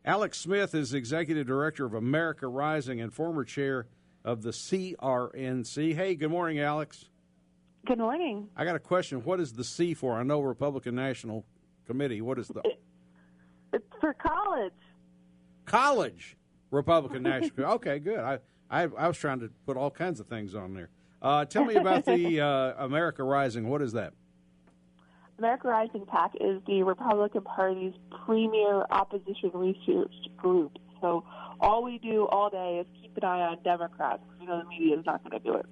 Alex Smith is Executive Director of America Rising and former chair of the CRNC. Hey, good morning, Alex. Good morning. I got a question. What is the C for? I know Republican National Committee. What is the... It's for college. College Republican National Committee. Okay, good. I was trying to put all kinds of things on there. Tell me about the America Rising. What is that? America Rising PAC is the Republican Party's premier opposition research group. So all we do all day is keep an eye on Democrats. You know the media is not going to do it.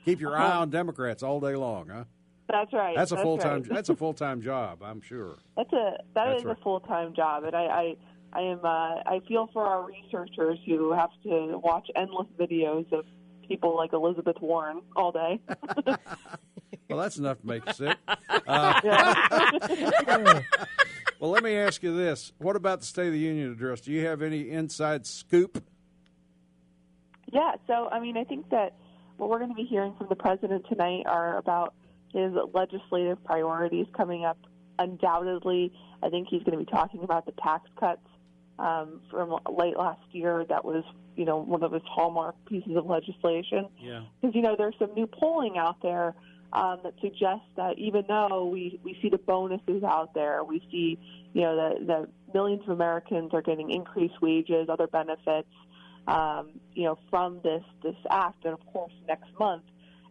Keep your eye on Democrats all day long, huh? That's right. That's a full-time. Right. That's a full-time job, I'm sure. That is a full-time job, and I feel for our researchers who have to watch endless videos of people like Elizabeth Warren all day. Well, that's enough to make you sick. Well, let me ask you this. What about the State of the Union address? Do you have any inside scoop? Yeah, so, I think that what we're going to be hearing from the president tonight are about his legislative priorities coming up. Undoubtedly, I think he's going to be talking about the tax cuts from late last year. That was, one of his hallmark pieces of legislation. Yeah. Because, there's some new polling out there that suggests that even though we see the bonuses out there, we see, that millions of Americans are getting increased wages, other benefits, from this act. And, of course, next month,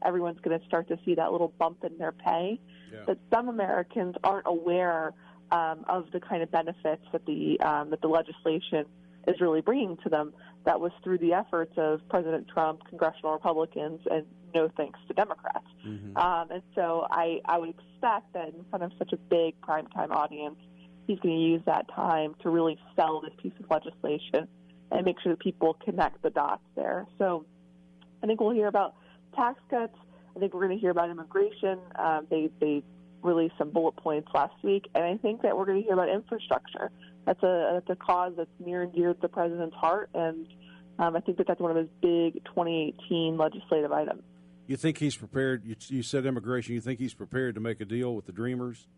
everyone's going to start to see that little bump in their pay. Yeah. But some Americans aren't aware of the kind of benefits that the legislation is really bringing to them. That was through the efforts of President Trump, congressional Republicans, and no thanks to Democrats. Mm-hmm. And so I would expect that in front of such a big primetime audience, he's going to use that time to really sell this piece of legislation and make sure that people connect the dots there. So I think we'll hear about tax cuts. I think we're going to hear about immigration. They released some bullet points last week, and I think that we're going to hear about infrastructure. That's a cause that's near and dear to the president's heart, and I think that's one of his big 2018 legislative items. You think he's prepared? You said immigration. You think he's prepared to make a deal with the Dreamers?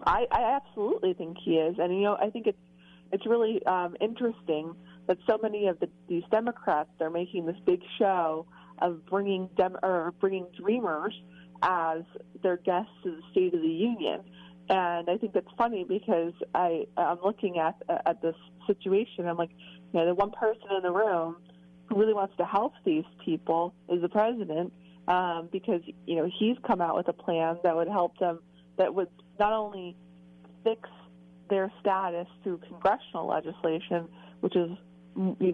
I absolutely think he is, and I think it's really interesting that so many of these Democrats, they're making this big show of bringing Dreamers as their guests to the State of the Union. And I think that's funny because I'm looking at this situation. I'm like, the one person in the room who really wants to help these people is the president, because he's come out with a plan that would help them, that would not only fix their status through congressional legislation, which is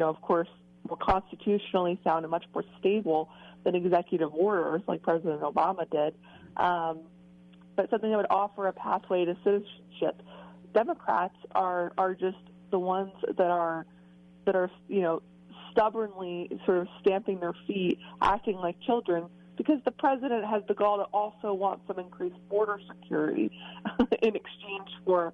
of course more constitutionally sound and much more stable than executive orders like President Obama did, but something that would offer a pathway to citizenship. Democrats are just the ones that are stubbornly sort of stamping their feet, acting like children, because the president has the gall to also want some increased border security in exchange for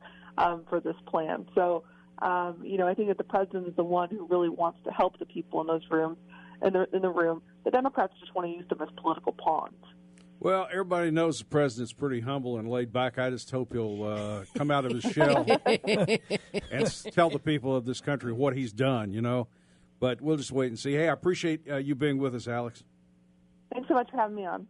this plan. So, I think that the president is the one who really wants to help the people in those rooms, in the room. The Democrats just want to use them as political pawns. Well, everybody knows the president's pretty humble and laid back. I just hope he'll come out of his shell and tell the people of this country what he's done, But we'll just wait and see. Hey, I appreciate you being with us, Alex. Thanks so much for having me on.